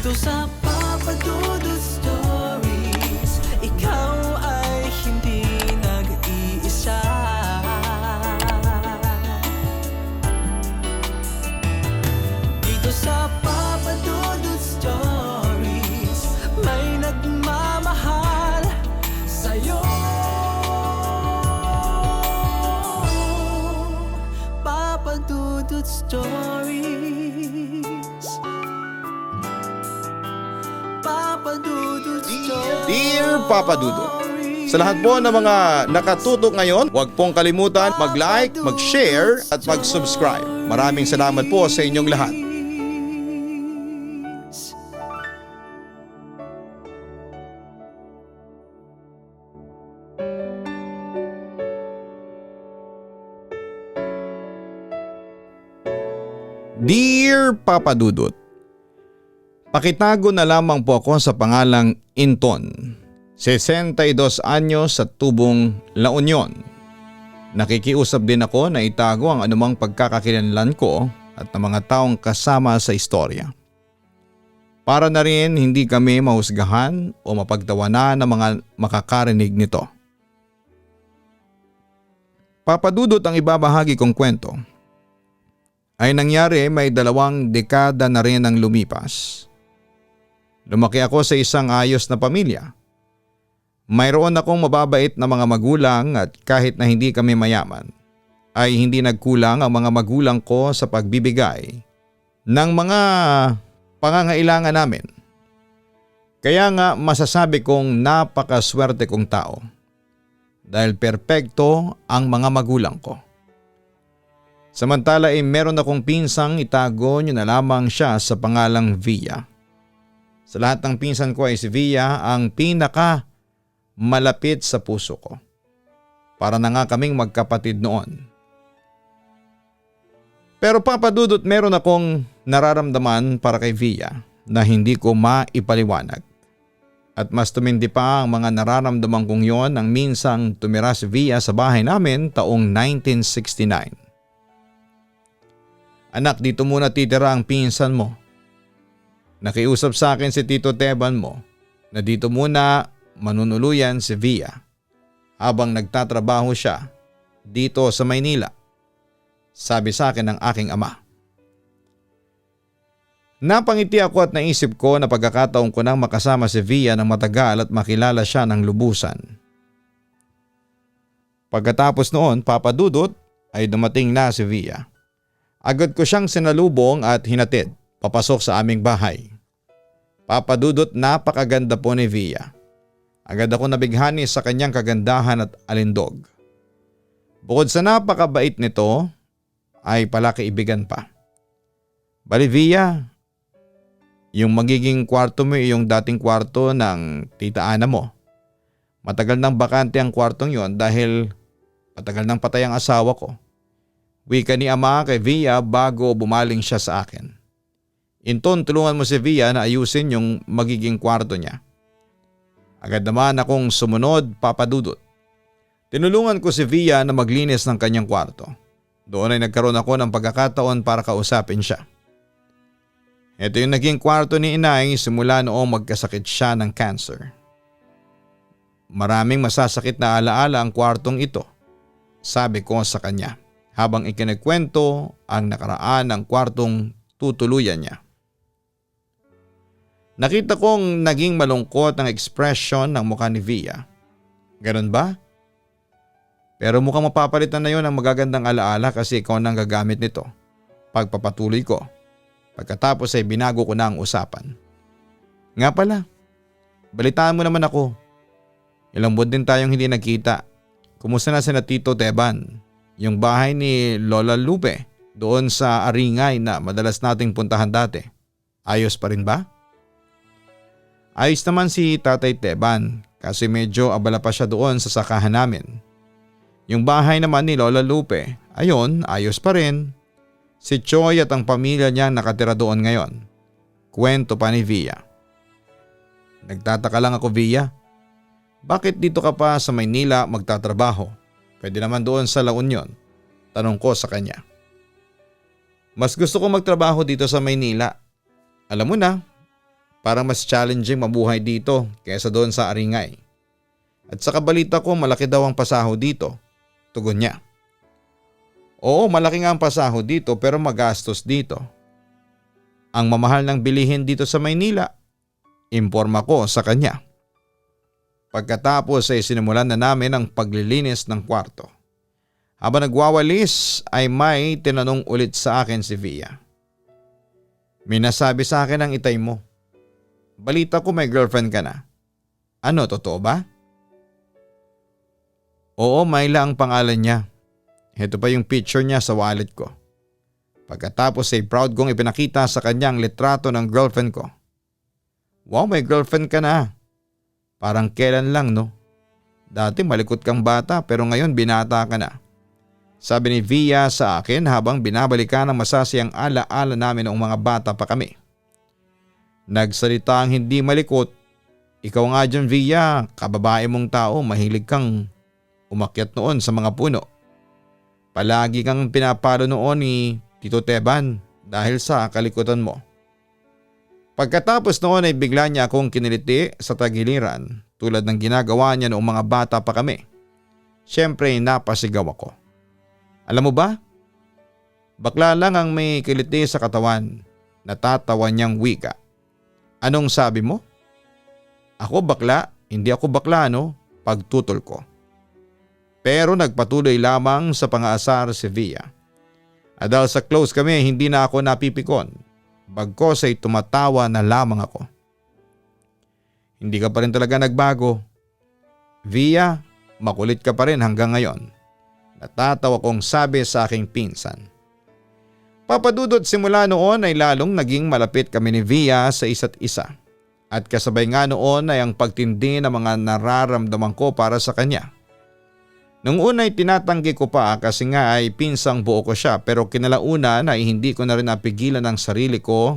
Dito sa Papa Dudut Stories, ikaw ay hindi nag-iisa. Dito sa Papa Dudut Stories, may nagmamahal sa'yo. Papa Dudut Stories. Papa Dudut Stories. Dear Papa Dudut, sa lahat po ng mga nakatutok ngayon, huwag pong kalimutan mag-like, mag-share at mag-subscribe. Maraming salamat po sa inyong lahat. Dear Papa Dudut, pakitago na lamang po ako sa pangalang Inton, 62 anyos sa tubong La Union. Nakikiusap din ako na itago ang anumang pagkakakilanlan ko at ng mga taong kasama sa istorya. Para na rin hindi kami mahusgahan o mapagtawanan ng mga makakarinig nito. Papa Dudut, ang ibabahagi kong kwento ay nangyari may 2 dekada na rin ang lumipas. Lumaki ako sa isang ayos na pamilya. Mayroon akong mababait na mga magulang at kahit na hindi kami mayaman, ay hindi nagkulang ang mga magulang ko sa pagbibigay ng mga pangangailangan namin. Kaya nga masasabi kong napakaswerte kong tao dahil perpekto ang mga magulang ko. Samantala meron akong pinsang itago nyo na lamang siya sa pangalang Via. Sa lahat ng pinsan ko ay si Via ang pinaka malapit sa puso ko. Para na nga kaming magkapatid noon. Pero Papa Dudut, meron akong nararamdaman para kay Via na hindi ko maipaliwanag. At mas tumindi pa ang mga nararamdaman kong yon nang minsang tumira si Via sa bahay namin taong 1969. Anak, dito muna titira ang pinsan mo. Nakiusap sa akin si Tito Teban mo na dito muna manunuluyan si Via habang nagtatrabaho siya dito sa Maynila. Sabi sa akin ng aking ama. Napangiti ako at naisip ko na pagkakataon ko nang makasama si Via ng matagal at makilala siya ng lubusan. Pagkatapos noon, Papa Dudut, ay dumating na si Via. Agad ko siyang sinalubong at hinatid papasok sa aming bahay. Papa Dudut, napakaganda po ni Via. Agad ako nabighani sa kanyang kagandahan at alindog. Bukod sa napakabait nito, ay palakaibigan pa. Bali Via, yung magiging kwarto mo yung dating kwarto ng tita Ana mo. Matagal nang bakante ang kwartong yon dahil matagal nang patay ang asawa ko. Wika ni ama kay Via bago bumaling siya sa akin. Inton, tulungan mo si Via na ayusin yung magiging kwarto niya. Agad naman akong sumunod, Papa Dudut. Tinulungan ko si Via na maglinis ng kanyang kwarto. Doon ay nagkaroon ako ng pagkakataon para kausapin siya. Ito yung naging kwarto ni inay simula noong magkasakit siya ng cancer. Maraming masasakit na alaala ang kwartong ito, sabi ko sa kanya. Habang ikinagkwento ang nakaraan ng kwartong tutuluyan niya. Nakita kong naging malungkot ang ekspresyon ng mukha ni Via. Ganun ba? Pero mukhang mapapalitan na yon ng magagandang alaala kasi ikaw nang gagamit nito. Pagpapatuloy ko. Pagkatapos ay binago ko na ang usapan. Nga pala, balitaan mo naman ako. Ilang buwan din tayong hindi nagkita. Kumusta na sina Tito Teban? Yung bahay ni Lola Lupe doon sa Aringay na madalas nating puntahan dati. Ayos pa rin ba? Ayos naman si Tatay Teban kasi medyo abala pa siya doon sa sakahan namin. Yung bahay naman ni Lola Lupe, ayon, ayos pa rin. Si Choy at ang pamilya niya nakatira doon ngayon. Kwento pa ni Via. Nagtataka lang ako, Via. Bakit dito ka pa sa Maynila magtatrabaho? Pwede naman doon sa La Union. Tanong ko sa kanya. Mas gusto ko magtrabaho dito sa Maynila. Alam mo na, Parang mas challenging mabuhay dito kaysa doon sa Aringay. At sa kabalita ko malaki daw ang pasahod dito. Tugon niya. Oo, malaki nga ang pasahod dito pero magastos dito. Ang mamahal ng bilihin dito sa Maynila. Imporma ko sa kanya. Pagkatapos ay sinimulan na namin ang paglilinis ng kwarto. Habang nagwawalis ay may tinanong ulit sa akin si Via. May nasabi sa akin ang itay mo. Balita ko may girlfriend ka na. Ano, totoo ba? Oo, Myla ang pangalan niya. Ito pa yung picture niya sa wallet ko. Pagkatapos ay proud kong ipinakita sa kanya ang litrato ng girlfriend ko. Wow, may girlfriend ka na. Parang kailan lang no? Dati malikot kang bata pero ngayon binata ka na. Sabi ni Via sa akin habang binabalikan ang masasayang ala-ala namin noong mga bata pa kami. Nagsalita ang hindi malikot. Ikaw nga dyan Via, kababae mong tao, mahilig kang umakyat noon sa mga puno. Palagi kang pinapalo noon ni Tito Teban dahil sa kalikutan mo. Pagkatapos noon ay bigla niya akong kiniliti sa tagiliran tulad ng ginagawa niya noong mga bata pa kami. Siyempre napasigaw ako. Alam mo ba? Bakla lang ang may kiliti sa katawan. Natatawa niyang wika. Anong sabi mo? Ako bakla? Hindi ako bakla no? Pagtutol ko. Pero nagpatuloy lamang sa pang-aasar si Via. At dahil sa close kami hindi na ako napipikon. Bagkos ay tumatawa na lamang ako. Hindi ka pa rin talaga nagbago. Via, makulit ka pa rin hanggang ngayon. Natatawa kong sabi sa aking pinsan. Papadudot simula noon ay lalong naging malapit kami ni Via sa isa't isa. At kasabay nga noon ay ang pagtindi ng mga nararamdaman ko para sa kanya. Nung una ay tinatanggi ko pa kasi nga ay pinsang buo ko siya pero kinalaunan ay hindi ko na rin napigilan ang sarili ko.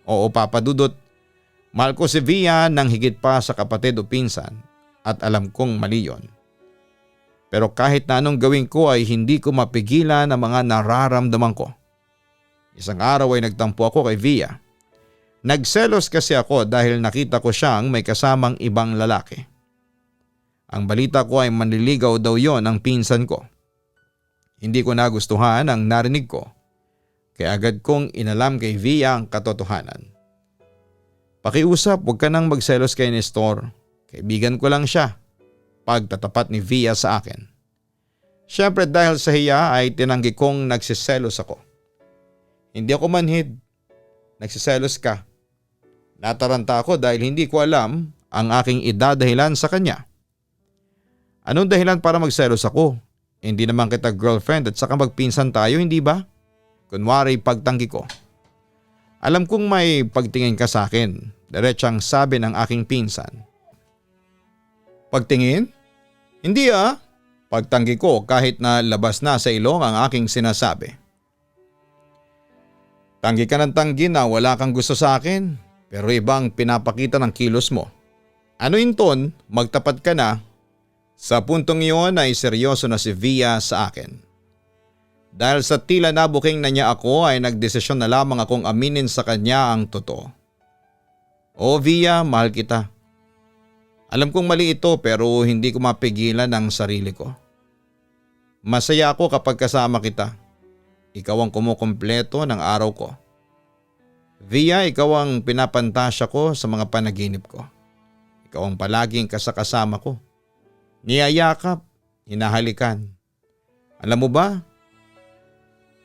Oo papadudot, mahal ko si Via nang higit pa sa kapatid o pinsan at alam kong mali yon. Pero kahit na anong gawin ko ay hindi ko mapigilan ang mga nararamdaman ko. Isang araw ay nagtampo ako kay Via. Nagselos kasi ako dahil nakita ko siyang may kasamang ibang lalaki. Ang balita ko ay manliligaw daw yon ang pinsan ko. Hindi ko nagustuhan ang narinig ko. Kaya agad kong inalam kay Via ang katotohanan. Pakiusap, huwag ka nang magselos kay Nestor. Kaibigan ko lang siya. Pagtatapat ni Via sa akin. Siyempre dahil sa hiya ay tinanggi kong nagsiselos ako. Hindi ako manhid. Nagsiselos ka. Nataranta ako dahil hindi ko alam ang aking idadahilan sa kanya. Anong dahilan para magselos ako? Hindi naman kita girlfriend at saka magpinsan tayo, hindi ba? Kunwari pagtanggi ko. Alam kong may pagtingin ka sa akin. Diretsang sabi ng aking pinsan. Pagtingin? Hindi ah. Pagtanggi ko kahit na labas na sa ilong ang aking sinasabi. Tanggi ka ng tanggi na wala kang gusto sa akin pero ibang pinapakita ng kilos mo. Ano yun ton? Magtapat ka na. Sa puntong iyon ay seryoso na si Via sa akin. Dahil sa tila nabuking na niya ako ay nagdesisyon na lamang akong aminin sa kanya ang totoo. O Via, mahal kita. Alam kong mali ito pero hindi ko mapigilan ang sarili ko. Masaya ako kapag kasama kita. Ikaw ang kumukumpleto ng araw ko. Via, ikaw ang pinapantasya ko sa mga panaginip ko. Ikaw ang palaging kasakasama ko. Niyayakap, hinahalikan. Alam mo ba?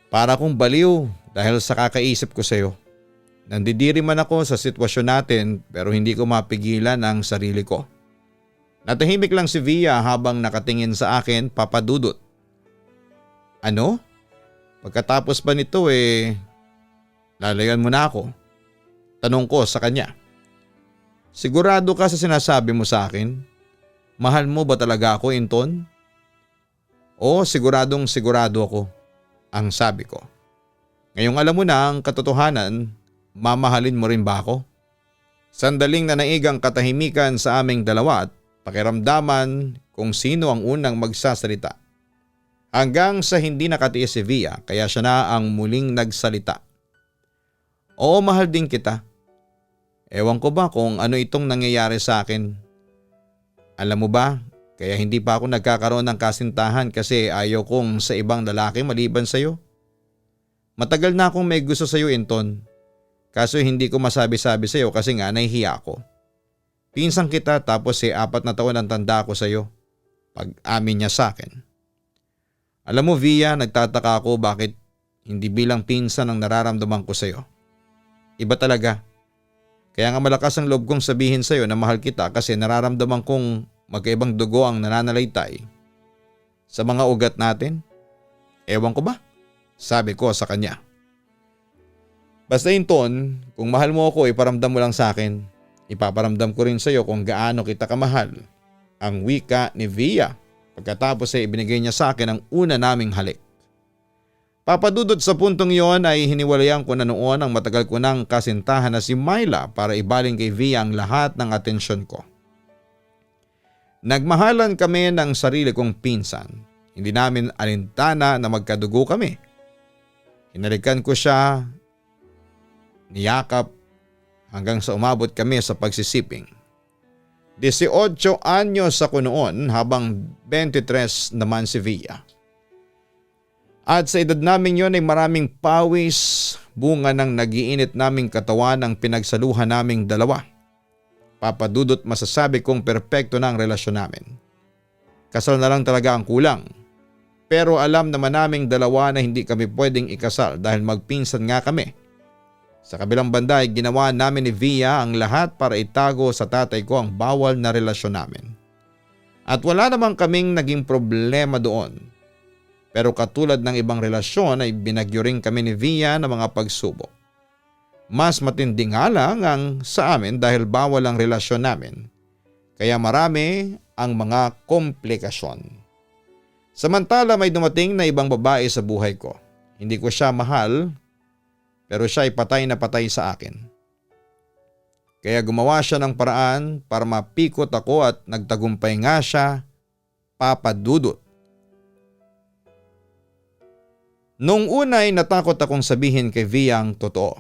Para akong baliw dahil sa kakaisip ko sa iyo. Nandidiri man ako sa sitwasyon natin pero hindi ko mapigilan ang sarili ko. Natahimik lang si Via habang nakatingin sa akin papadudot. Ano? Pagkatapos ba nito lalayan mo na ako? Tanong ko sa kanya. Sigurado ka sa sinasabi mo sa akin? Mahal mo ba talaga ako, Inton? Oo, siguradong sigurado ako, ang sabi ko. Ngayong alam mo na ang katotohanan, mamahalin mo rin ba ako? Sandaling nanaig ang katahimikan sa aming dalawa at pakiramdaman kung sino ang unang magsasalita. Hanggang sa hindi nakatiis si Via kaya siya na ang muling nagsalita. Oo, mahal din kita. Ewan ko ba kung ano itong nangyayari sa akin. Alam mo ba, kaya hindi pa ako nagkakaroon ng kasintahan kasi ayaw kong sa ibang lalaki maliban sa'yo. Matagal na akong may gusto sa'yo, Inton. Kaso hindi ko masabi-sabi sa'yo kasi nga nahihiya ako. Pinsan kita tapos 4 na taon ang tanda ko sa'yo. Pag-amin niya sa akin. Alam mo Via, nagtataka ako bakit hindi bilang pinsan ang nararamdaman ko sa'yo. Iba talaga. Kaya nga malakas ang loob kong sabihin sa'yo na mahal kita kasi nararamdaman kong magkaibang dugo ang nananalaytay sa mga ugat natin. Ewan ko ba? Sabi ko sa kanya. Basta Inton, kung mahal mo ako iparamdam mo lang sa akin. Ipaparamdam ko rin sa'yo kung gaano kita kamahal. Ang wika ni Via pagkatapos ay ibinigay niya sa akin ang una naming halik. Papadudot sa puntong yon ay hiniwalayan ko na noon ang matagal ko ng kasintahan na si Myla para ibaling kay Via ang lahat ng atensyon ko. Nagmahalan kami ng sarili kong pinsan. Hindi namin alintana na magkadugo kami. Hinalikan ko siya, niyakap hanggang sa umabot kami sa pagsisiping. 18 anyos ako noon habang 23 naman si Via. At sa edad namin yon ay maraming pawis, bunga ng nagiinit naming katawan ang pinagsaluhan naming dalawa. Papadudot masasabi kong perpekto na ang relasyon namin. Kasal na lang talaga ang kulang. Pero alam naman naming dalawa na hindi kami pwedeng ikasal dahil magpinsan nga kami. Sa kabilang banda ay ginawa namin ni Via ang lahat para itago sa tatay ko ang bawal na relasyon namin. At wala namang kaming naging problema doon. Pero katulad ng ibang relasyon ay binagyo rin kami ni Via ng mga pagsubok. Mas matindi nga lang ang sa amin dahil bawal ang relasyon namin. Kaya marami ang mga komplikasyon. Samantala may dumating na ibang babae sa buhay ko. Hindi ko siya mahal pero siya ay patay na patay sa akin. Kaya gumawa siya ng paraan para mapikot ako at nagtagumpay nga siya, papadudot. Noong una ay natakot akong sabihin kay Via ang totoo.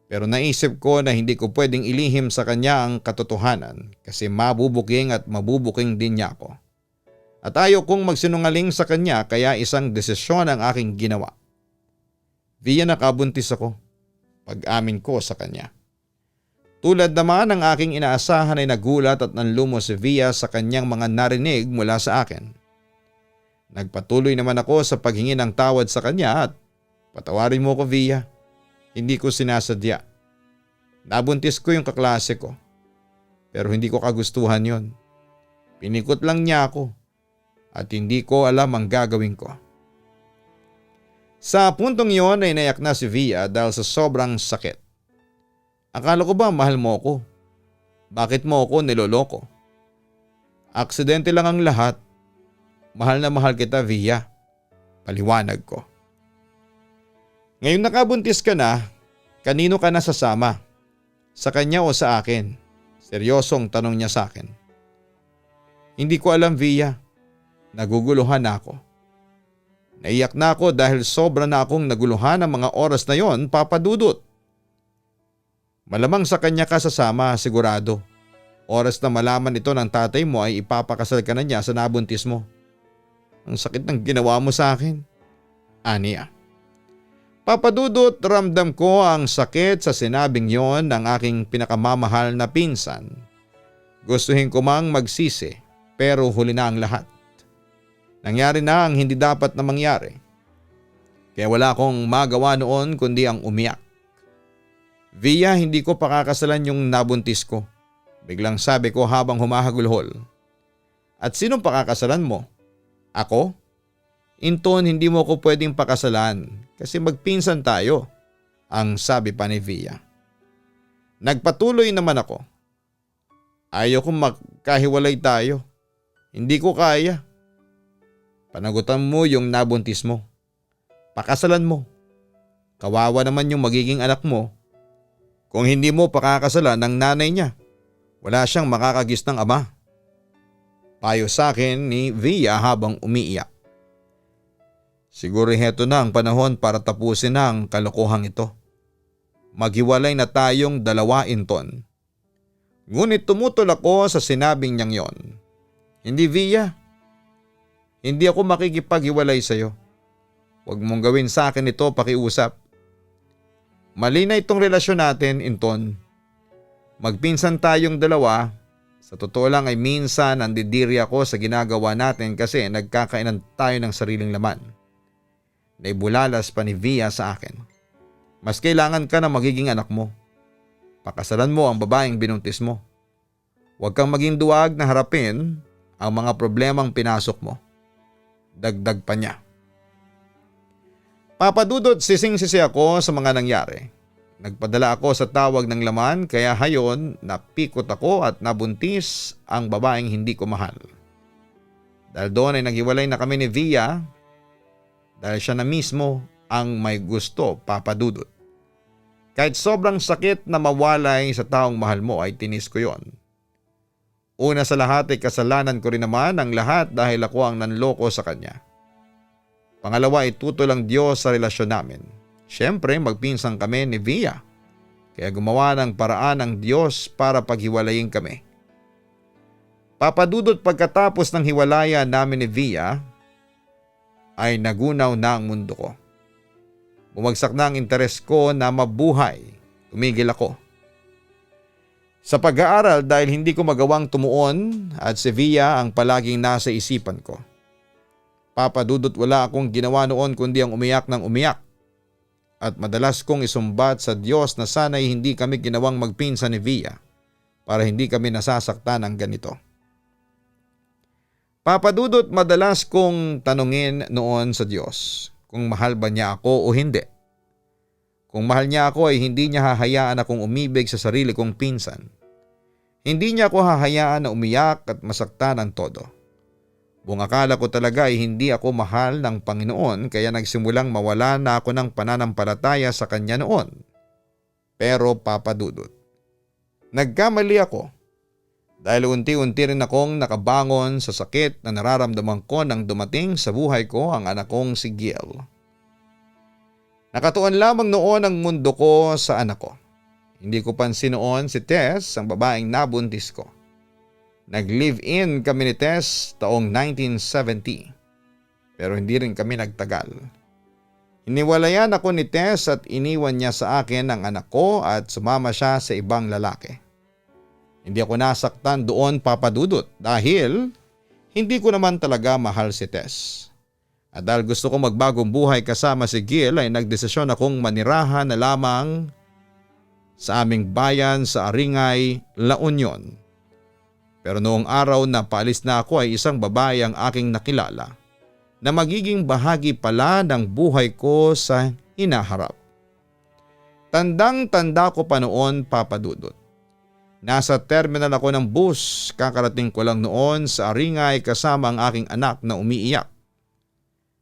Pero naisip ko na hindi ko pwedeng ilihim sa kanya ang katotohanan kasi mabubuking at mabubuking din niya ako. At ayaw kong magsinungaling sa kanya kaya isang desisyon ang aking ginawa. Via, nakabuntis ako. Pag-amin ko sa kanya. Tulad naman ng aking inaasahan ay nagulat at nanlumo si Via sa kanyang mga narinig mula sa akin. Nagpatuloy naman ako sa paghingi ng tawad sa kanya at patawarin mo ko Via. Hindi ko sinasadya. Nabuntis ko yung kaklase ko. Pero hindi ko kagustuhan yon. Pinikot lang niya ako at hindi ko alam ang gagawin ko. Sa puntong yon ay nayak na si Via dahil sa sobrang sakit. Akala ko ba mahal mo ako? Bakit mo ako niloloko? Aksidente lang ang lahat. Mahal na mahal kita Via. Paliwanag ko. Ngayong nakabuntis ka na, kanino ka nasasama? Sa kanya o sa akin? Seryosong tanong niya sa akin. Hindi ko alam Via. Naguguluhan na ako. Naiyak na ako dahil sobra na akong naguluhan ng mga oras na yon, papadudot. Malamang sa kanya ka sasama, sigurado. Oras na malaman ito ng tatay mo ay ipapakasal ka na niya sa nabuntis mo. Ang sakit ng ginawa mo sa akin. Aniya. Papadudot, ramdam ko ang sakit sa sinabing yon ng aking pinakamamahal na pinsan. Gustuhin ko mang magsisi pero huli na ang lahat. Nangyari na ang hindi dapat na mangyari. Kaya wala akong magawa noon kundi ang umiyak. Via, hindi ko pakakasalan yung nabuntis ko. Biglang sabi ko habang humahagulhol. At sinong pakakasalan mo? Ako? Inton, hindi mo ko pwedeng pakasalan kasi magpinsan tayo, ang sabi pa ni Via. Nagpatuloy naman ako. Ayaw kong magkahiwalay tayo. Hindi ko kaya. Panagutan mo yung nabuntis mo. Pakasalan mo. Kawawa naman yung magiging anak mo. Kung hindi mo pakakasalan ng nanay niya, wala siyang makakagis ng ama. Payo sa akin ni Via habang umiiyak. Siguro heto na ang panahon para tapusin na ang kalokohang ito. maghiwalay na tayong dalawa, Inton. Ngunit tumutol ako sa sinabing niyang yon. Hindi, Via. Hindi ako makikipaghiwalay sa iyo. Huwag mong gawin sa akin ito, pakiusap. Mali na itong relasyon natin, Inton. Magpinsan tayong dalawa. Sa totoo lang ay minsan nandidiri ako sa ginagawa natin kasi nagkakainan tayo ng sariling laman. Naibulalas pa ni Via sa akin. Mas kailangan ka na magiging anak mo. Pakasalan mo ang babaeng binuntis mo. Huwag kang maging duwag na harapin ang mga problemang pinasok mo. Dagdag pa niya. Papadudot, sising-sisi ako sa mga nangyari. Nagpadala ako sa tawag ng laman kaya hayon napikot ako at nabuntis ang babaeng hindi ko mahal. Dahil doon ay naghiwalay na kami ni Via dahil siya na mismo ang may gusto, Papadudot. Kahit sobrang sakit na mawalay sa taong mahal mo ay tinis ko yon. Una sa lahat ay kasalanan ko rin naman ang lahat dahil ako ang nanloko sa kanya. Pangalawa ay tutol ang Diyos sa relasyon namin. Siyempre magpinsan kami ni Via. Kaya gumawa ng paraan ng Diyos para paghiwalayin kami. Papadudot, pagkatapos ng hiwalayan namin ni Via ay nagunaw na ang mundo ko. Bumagsak na ang interes ko na mabuhay. Tumigil ako. Sa pag-aaral dahil hindi ko magawang tumuon at si Via ang palaging nasa isipan ko. Papadudot, wala akong ginawa noon kundi ang umiyak ng umiyak. At madalas kong isumbat sa Diyos na sana'y hindi kami ginawang magpinsan ni Via para hindi kami nasasaktan ng ganito. Papadudot, madalas kong tanungin noon sa Diyos kung mahal ba niya ako o hindi. Kung mahal niya ako ay hindi niya hahayaan akong umibig sa sarili kong pinsan. Hindi niya ako hahayaan na umiyak at masaktan ng todo. Buong akala ko talaga ay hindi ako mahal ng Panginoon kaya nagsimulang mawala na ako ng pananampalataya sa Kanya noon. Pero Papadudot, nagkamali ako dahil unti-unti rin akong nakabangon sa sakit na nararamdaman ko nang dumating sa buhay ko ang anak kong si Gil. Nakatuon lamang noon ang mundo ko sa anak ko. Hindi ko pansin noon si Tess, ang babaeng nabuntis ko. Nag-live-in kami ni Tess taong 1970 pero hindi rin kami nagtagal. Iniwalayan ako ni Tess at iniwan niya sa akin ang anak ko at sumama siya sa ibang lalaki. Hindi ako nasaktan doon, Papadudot, dahil hindi ko naman talaga mahal si Tess. At dahil gusto ko magbagong buhay kasama si Gil ay nagdesisyon akong manirahan na lamang sa aming bayan sa Aringay, La Union. Pero noong araw na paalis na ako ay isang babae ang aking nakilala na magiging bahagi pala ng buhay ko sa hinaharap. Tandang-tanda ko pa noon, Papadudot. Nasa terminal ako ng bus, kakarating ko lang noon sa Aringay kasama ang aking anak na umiiyak.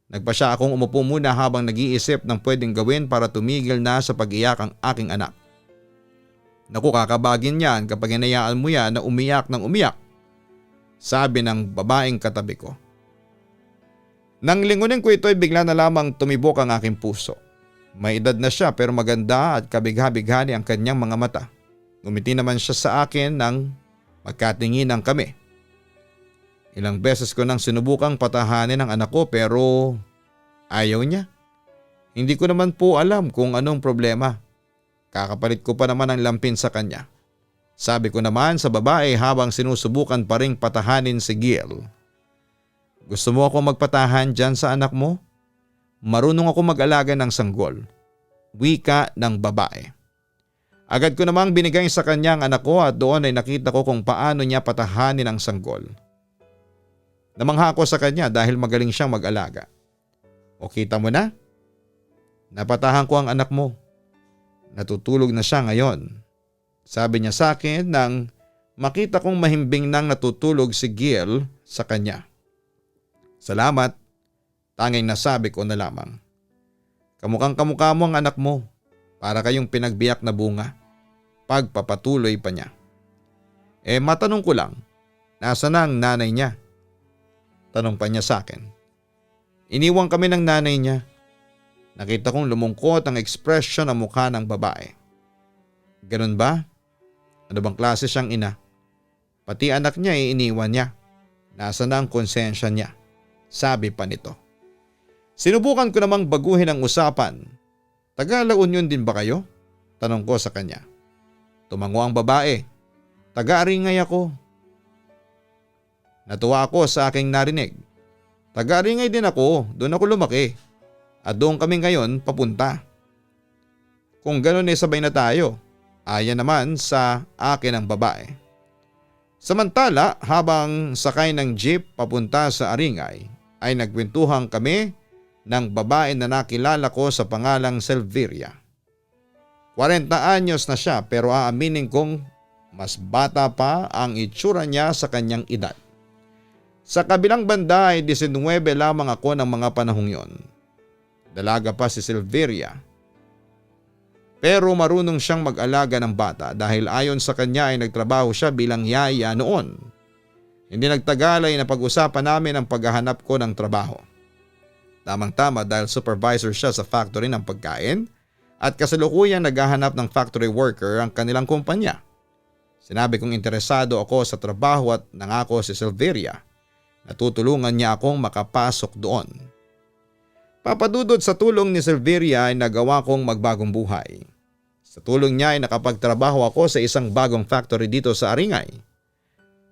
Nagpasya akong umupo muna habang nag-iisip ng pwedeng gawin para tumigil na sa pag-iyak ang aking anak. Naku, kakabagin yan kapag hinayaan mo yan na umiyak ng umiyak, sabi ng babaeng katabi ko. Nang lingunin ko ito ay bigla na lamang tumibok ang aking puso. May edad na siya pero maganda at kabigha-bighani ang kanyang mga mata. Ngumiti naman siya sa akin nang magkatinginan kami. Ilang beses ko nang sinubukang patahanin ang anak ko pero ayaw niya. Hindi ko naman po alam kung anong problema. Kakapalit ko pa naman ang lampin sa kanya. Sabi ko naman sa babae habang sinusubukan pa ring patahanin si Gil. Gusto mo ako magpatahan dyan sa anak mo? Marunong ako mag-alaga ng sanggol. Wika ng babae. Agad ko namang binigay sa kanya ang anak ko at doon ay nakita ko kung paano niya patahanin ang sanggol. Namangha ako sa kanya dahil magaling siyang mag-alaga. O kita mo na? Napatahan ko ang anak mo. Natutulog na siya ngayon. Sabi niya sa akin nang makita kong mahimbing nang natutulog si Gil sa kanya. Salamat, tanging nasabi ko na lamang. Kamukhang kamukha mo ang anak mo, para kayong pinagbiyak na bunga. Pagpapatuloy pa niya. Matanong ko lang, nasa na ang nanay niya? Tanong pa niya sa akin. Iniwan kami ng nanay niya. Nakita kong lumungkot ang ekspresyon ng mukha ng babae. Ganun ba? Ano bang klase siyang ina? Pati anak niya iniwan niya. Nasaan na ang konsensya niya? Sabi pa nito. Sinubukan ko namang baguhin ang usapan. Taga La Union din ba kayo? Tanong ko sa kanya. Tumango ang babae. Taga-Aringay ako. Natuwa ako sa aking narinig. Taga-Aringay din ako, doon ako lumaki. At doon kami ngayon papunta. Kung gano'n sabay na tayo. Ayan naman sa akin ang babae. Samantala, habang sakay ng jeep papunta sa Aringay, ay nagkwentuhan kami ng babae na nakilala ko sa pangalang Silveria. 40 anyos na siya pero aaminin kong mas bata pa ang itsura niya sa kanyang edad. Sa kabilang banda ay 19 lamang ako ng mga panahong yon. Dalaga pa si Silveria. Pero marunong siyang mag-alaga ng bata dahil ayon sa kanya ay nagtrabaho siya bilang yaya noon. Hindi nagtagal ay napag-usapan namin ang paghahanap ko ng trabaho. Tamang-tama dahil supervisor siya sa factory ng pagkain at kasalukuyang naghahanap ng factory worker ang kanilang kumpanya. Sinabi kong interesado ako sa trabaho at nangako si Silveria na tutulungan niya akong makapasok doon. Papadudod sa tulong ni Silveria ay nagawa kong magbagong buhay. Sa tulong niya ay nakapagtrabaho ako sa isang bagong factory dito sa Aringay.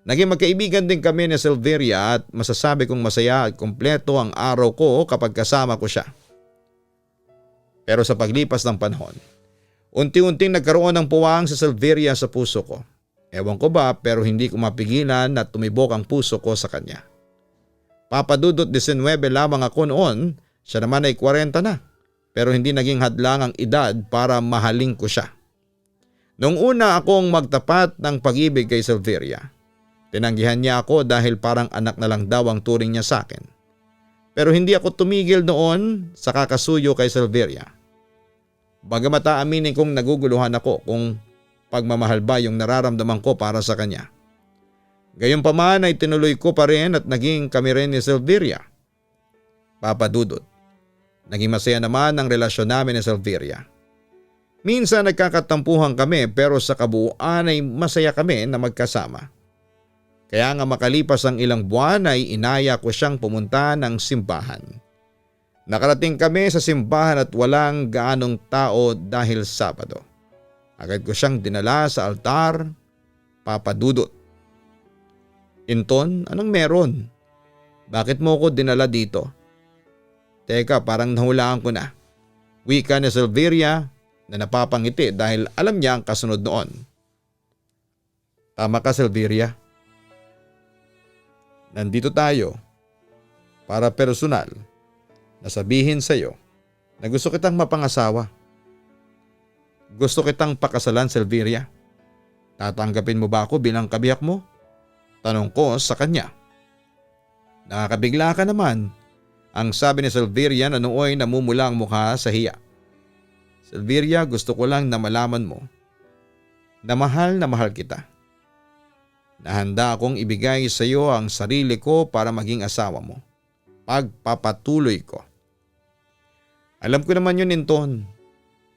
Naging magkaibigan din kami ni Silveria at masasabi kong masaya at kumpleto ang araw ko kapag kasama ko siya. Pero sa paglipas ng panahon, unti-unting nagkaroon ng puwang si Silveria sa puso ko. Ewan ko ba pero hindi ko mapigilan na tumibok ang puso ko sa kanya. Papadudot 19 lamang ako noon, siya naman ay 40 na. Pero hindi naging hadlang ang edad para mahalin ko siya. Noong una akong magtapat ng pag-ibig kay Silveria. Tinanggihan niya ako dahil parang anak na lang daw ang turing niya sa akin. Pero hindi ako tumigil noon sa kakasuyo kay Silveria. Bagamat aaminin kong naguguluhan ako kung pagmamahal ba yung nararamdaman ko para sa kanya. Gayunpaman ay tinuloy ko pa rin at naging kami rin ni Silveria. Papadudot. Naging masaya naman ang relasyon namin ni Silveria. Minsan nagkakatampuhan kami pero sa kabuuan ay masaya kami na magkasama. Kaya nga makalipas ang ilang buwan ay inaya ko siyang pumunta ng simbahan. Nakarating kami sa simbahan at walang gaanong tao dahil Sabado. Agad ko siyang dinala sa altar, Papadudot. Inton, anong meron? Bakit mo ko dinala dito? Teka, parang nahulaan ko na. Wika ni Silveria na napapangiti dahil alam niya ang kasunod noon. Tama ka, Silveria. Nandito tayo para personal na sabihin sa iyo na gusto kitang mapangasawa. Gusto kitang pakasalan, Silveria. Tatanggapin mo ba ako bilang kabiyak mo? Tanong ko sa kanya. Nakakabigla ka naman. Ang sabi ni Silveria na nooy namumula ang mukha sa hiya. Silveria, gusto ko lang na malaman mo na mahal kita. Nahanda akong ibigay sa iyo ang sarili ko para maging asawa mo. Pagpapatuloy ko. Alam ko naman yun, Inton.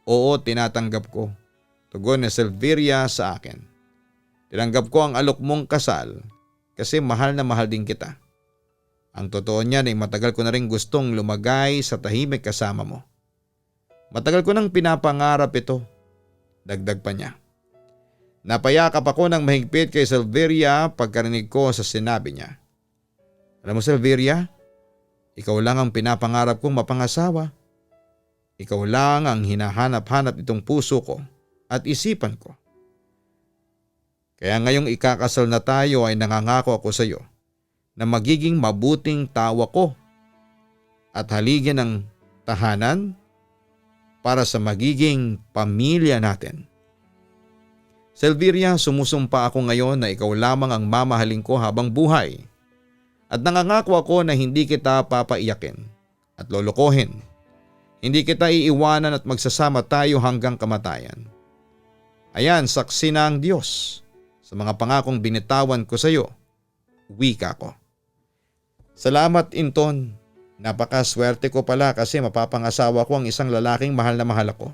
Oo, tinatanggap ko. Tugon ni Silveria sa akin. Tinanggap ko ang alok mong kasal kasi mahal na mahal din kita. Ang totoo niyan ay matagal ko na rin gustong lumagay sa tahimik kasama mo. Matagal ko nang pinapangarap ito. Dagdag pa niya. Napayakap ako ng mahigpit kay Silveria pagkarinig ko sa sinabi niya. Alam mo, Silveria, ikaw lang ang pinapangarap kong mapangasawa. Ikaw lang ang hinahanap-hanap itong puso ko at isipan ko. Kaya ngayong ikakasal na tayo ay nangangako ako sa iyo na magiging mabuting tawa ko at haligin ng tahanan para sa magiging pamilya natin. Silveria, sumusumpa ako ngayon na ikaw lamang ang mamahalin ko habang buhay at nangangako ako na hindi kita papaiyakin at lolokohin. Hindi kita iiwanan at magsasama tayo hanggang kamatayan. Ayan, saksi na ang Diyos sa mga pangakong binitawan ko sa iyo. Wika ko. Salamat, Inton. Napakaswerte ko pala kasi mapapangasawa ko ang isang lalaking mahal na mahal ako.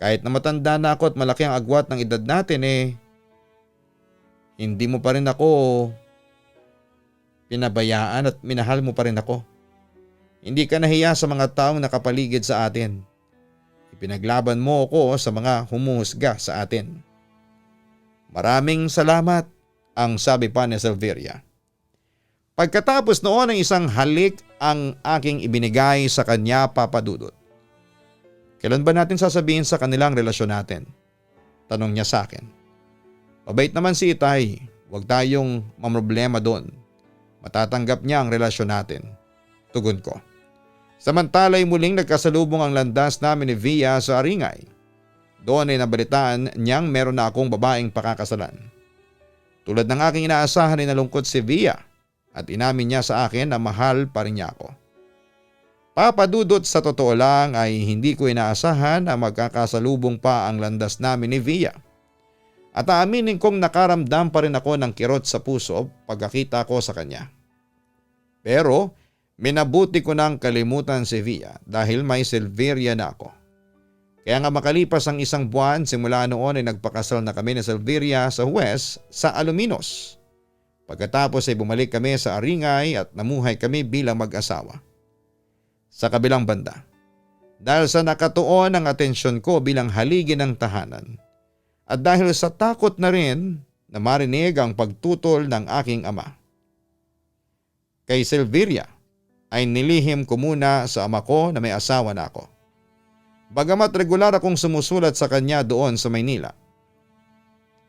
Kahit na matanda na ako at malaki ang agwat ng edad natin hindi mo pa rin ako pinabayaan at minahal mo pa rin ako. Hindi ka nahiya sa mga taong nakapaligid sa atin. Ipinaglaban mo ako sa mga humuhusga sa atin. Maraming salamat, ang sabi pa ni Silveria. Pagkatapos noon ng isang halik ang aking ibinigay sa kanya, Papa Dudut. Kailan ba natin sasabihin sa kanilang relasyon natin? Tanong niya sa akin. Mabait naman si Itay, huwag tayong mamroblema doon. Matatanggap niya ang relasyon natin. Tugon ko. Samantala'y muling nagkasalubong ang landas namin ni Via sa Aringay. Doon ay nabalitaan niyang meron na akong babaeng pakakasalan. Tulad ng aking inaasahan ay nalungkot si Via at inamin niya sa akin na mahal pa rin niya ako. Papa Dudut, sa totoo lang ay hindi ko inaasahan na magkakasalubong pa ang landas namin ni Via. At aaminin kong nakaramdam pa rin ako ng kirot sa puso pagkakita ko sa kanya. Pero minabuti ko nang kalimutan si Via dahil may Silveria na ako. Kaya nga makalipas ang isang buwan simula noon ay nagpakasal na kami ni Silveria sa West sa Aluminos. Pagkatapos ay bumalik kami sa Aringay at namuhay kami bilang mag-asawa. Sa kabilang banda, dahil sa nakatuon ang atensyon ko bilang haligi ng tahanan at dahil sa takot na rin na marinig ang pagtutol ng aking ama, kay Silveria ay nilihim ko muna sa ama ko na may asawa na ako. Bagamat regular akong sumusulat sa kanya doon sa Maynila.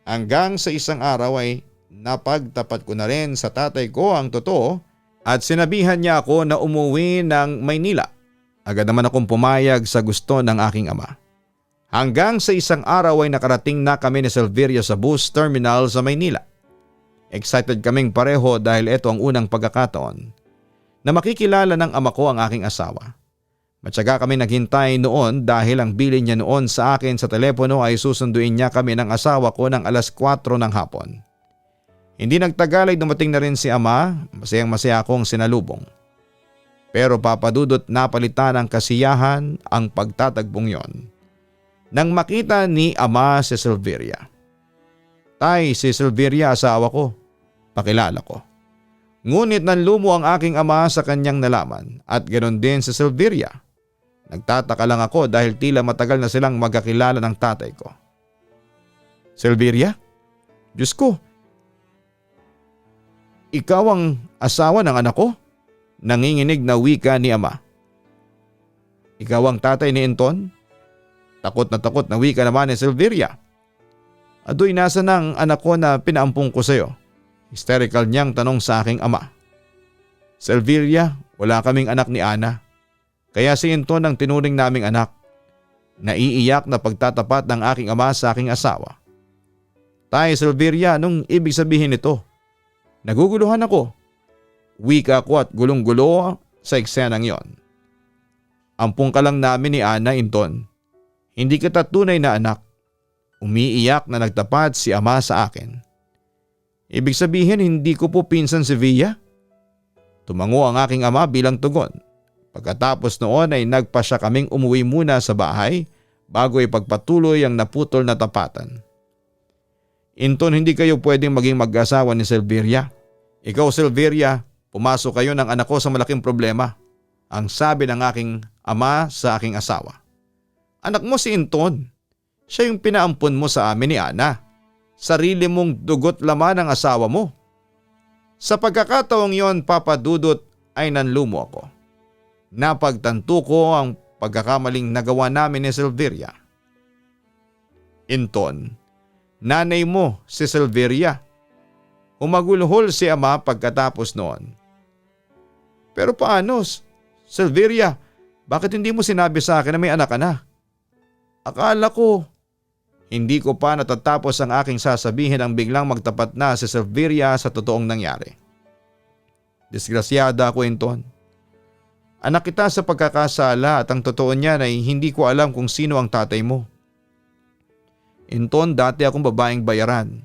Hanggang sa isang araw ay napagtapat ko na rin sa tatay ko ang totoo at sinabihan niya ako na umuwi ng Maynila. Agad naman akong pumayag sa gusto ng aking ama. Hanggang sa isang araw ay nakarating na kami ni Silveria sa bus terminal sa Maynila. Excited kaming pareho dahil ito ang unang pagkakataon na makikilala ng ama ko ang aking asawa. Matyaga kami naghintay noon dahil ang bilin niya noon sa akin sa telepono ay susunduin niya kami ng asawa ko ng alas 4 ng hapon. Hindi nagtagal ay dumating na rin si ama, masayang-masaya akong sinalubong. Pero Papa Dudut, napalitan ng kasiyahan ang pagtatagpong yon nang makita ni ama si Silveria. Tay, si Silveria asawa ko, pakilala ko. Ngunit nanlumo ang aking ama sa kanyang nalaman at ganoon din si Silveria. Nagtataka lang ako dahil tila matagal na silang magkakilala ng tatay ko. Silveria? Diyos ko, ikaw ang asawa ng anak ko? Nanginginig na wika ni ama. Ikaw ang tatay ni Anton? Takot na wika naman ni Silveria. Adoy, nasa ng anak ko na pinaampong ko sa iyo? Hysterical niyang tanong sa aking ama. Silveria, wala kaming anak ni Ana. Kaya si Anton ang tinuring naming anak. Naiiyak na pagtatapat ng aking ama sa aking asawa. Tay, Silveria, anong ibig sabihin nito? Naguguluhan ako. Wika ko at gulong-gulo sa eksenang yon. Ampung ka lang namin ni Ana, Anton. Hindi kita tunay na anak. Umiiyak na nagtapat si ama sa akin. Ibig sabihin hindi ko po pinsan si Via? Tumango ang aking ama bilang tugon. Pagkatapos noon ay nagpasya kaming umuwi muna sa bahay bago ipagpatuloy ang naputol na tapatan. Anton, hindi kayo pwedeng maging mag-asawa ni Silveria. Ikaw, Silveria, pumasok kayo ng anak ko sa malaking problema. Ang sabi ng aking ama sa aking asawa. Anak mo si Anton. Siya yung pinaampon mo sa amin ni Ana. Sarili mong dugot laman ang asawa mo. Sa pagkakataong yon, Papa Dudut, ay nanlumo ako. Napagtanto ko ang pagkakamaling nagawa namin ni Silveria. Anton, nanay mo si Silveria. Umagulhol si ama pagkatapos noon. Pero paano, Silveria, bakit hindi mo sinabi sa akin na may anak ka na? Akala ko. Hindi ko pa natatapos ang aking sasabihin ang biglang magtapat na si Silveria sa totoong nangyari. Disgrasyada ako, Anton. Anak kita sa pagkakasala at ang totoo niyan ay hindi ko alam kung sino ang tatay mo. Anton, dati akong babaeng bayaran.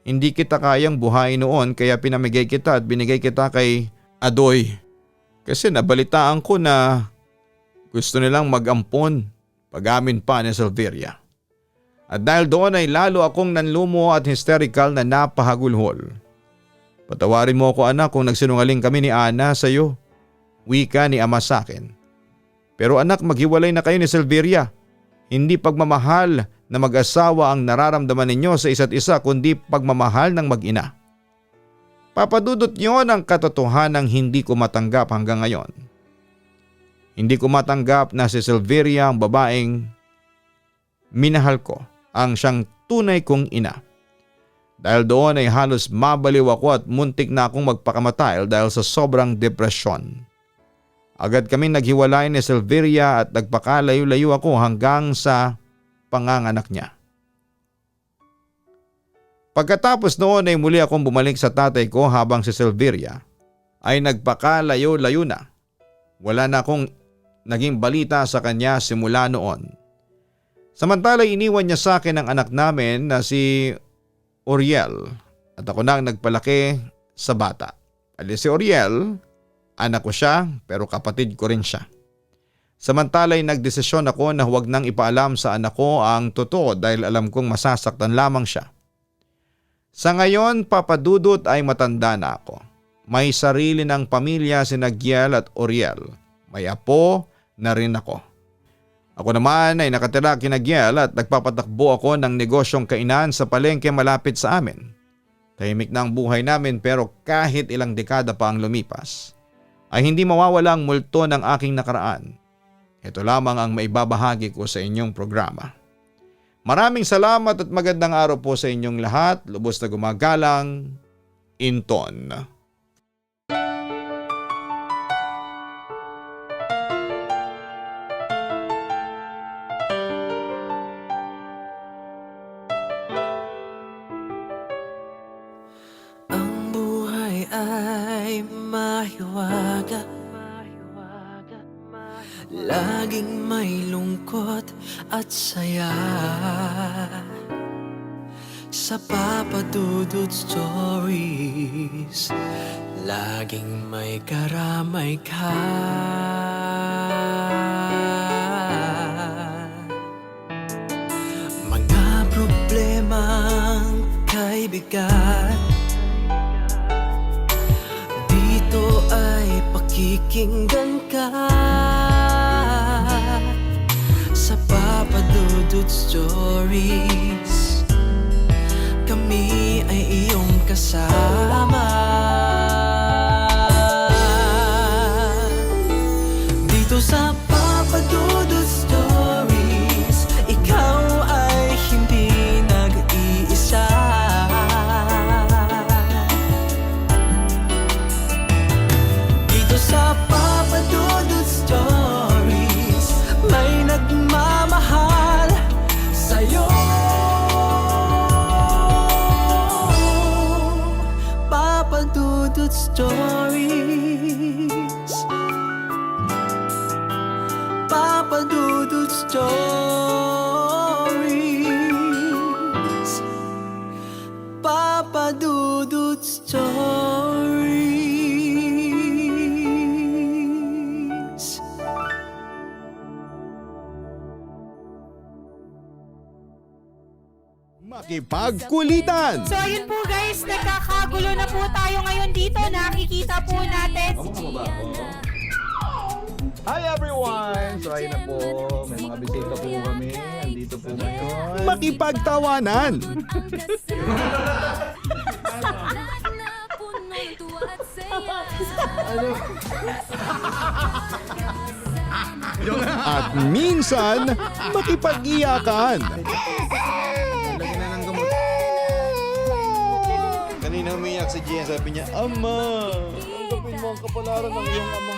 Hindi kita kayang buhayin noon kaya pinamigay kita at binigay kita kay Adoy. Kasi nabalitaan ko na gusto nilang mag-ampon Pag-amin pa ni Silveria. At dahil doon ay lalo akong nanlumo at hysterical na napahagulhol. Patawarin mo ako anak kung nagsinungaling kami ni Ana sa iyo. Wika ni ama sa akin. Pero anak, maghiwalay na kayo ni Silveria. Hindi pagmamahal na mag-asawa ang nararamdaman ninyo sa isa't isa kundi pagmamahal ng mag-ina. Papadudot yon ang katotohanang hindi ko matanggap hanggang ngayon. Hindi ko matanggap na si Silveria ang babaeng minahal ko, ang siyang tunay kong ina. Dahil doon ay halos mabaliw ako at muntik na akong magpakamatay dahil sa sobrang depresyon. Agad kami naghiwalay ni Silveria at nagpakalayo-layo ako hanggang sa panganganak niya. Pagkatapos noon ay muli akong bumalik sa tatay ko habang si Silveria ay nagpakalayo-layo na. Wala na akong naging balita sa kanya simula noon. Samantala iniwan niya sa akin ang anak namin na si Oriel at ako na ang nagpalaki sa bata. Si Oriel, anak ko siya pero kapatid ko rin siya. Samantala ay nagdesisyon ako na huwag nang ipaalam sa anak ko ang totoo dahil alam kong masasaktan lamang siya. Sa ngayon, Papadudot ay matanda na ako. May sarili ng pamilya si Giel at Oriel. May apo na rin ako. Ako naman ay nakatira kina Giel at nagpapatakbo ako ng negosyong kainan sa palengke malapit sa amin. Tahimik na ang buhay namin pero kahit ilang dekada pa ang lumipas, ay hindi mawawala ang multo ng aking nakaraan. Ito lamang ang maibabahagi ko sa inyong programa. Maraming salamat at magandang araw po sa inyong lahat. Lubos na gumagalang, Inton. Ang buhay ay mahiwaga, laging may lungkot at saya. Sa Papadudot Stories, laging may karamay ka. Mga problemang kay bigat, dito ay pakikinggan ka. Sa Papadudot Stories, kami ay iyong kasama. Dito sa Papadudot Stories, ikaw ay hindi nag-iisa. Dito sa Papadudot Stories, may nagmamahal sa'yo. Papadudot Stories, Papadudot Stories, Papadudot Stories. Makipagkulitan! So ayun po guys, nagkakagulo na po tayo ngayon dito. Nakikita po natin si Gian. Hi everyone! So ayun na po, may mga bisita po kami. Andito po ngayon. Makipagtawanan! At minsan, makipag-iyakan. Lagyan na ng gamot. Kanina umiyak si Gian, sabi niya, Ama, tanggapin mo ang kapalaran ng iyong ama.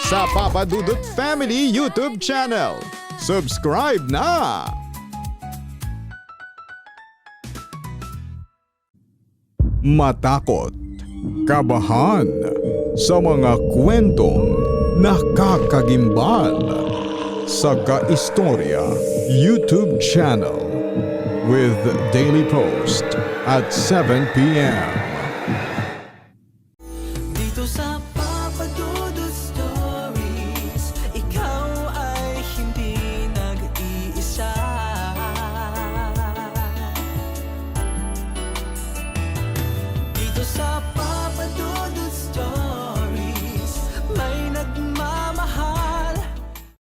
Sa Papadudot Family YouTube channel. Subscribe na! Matakot, kabahan sa mga kwentong nakakagimbal sa Kaistorya YouTube channel with daily post at 7 p.m.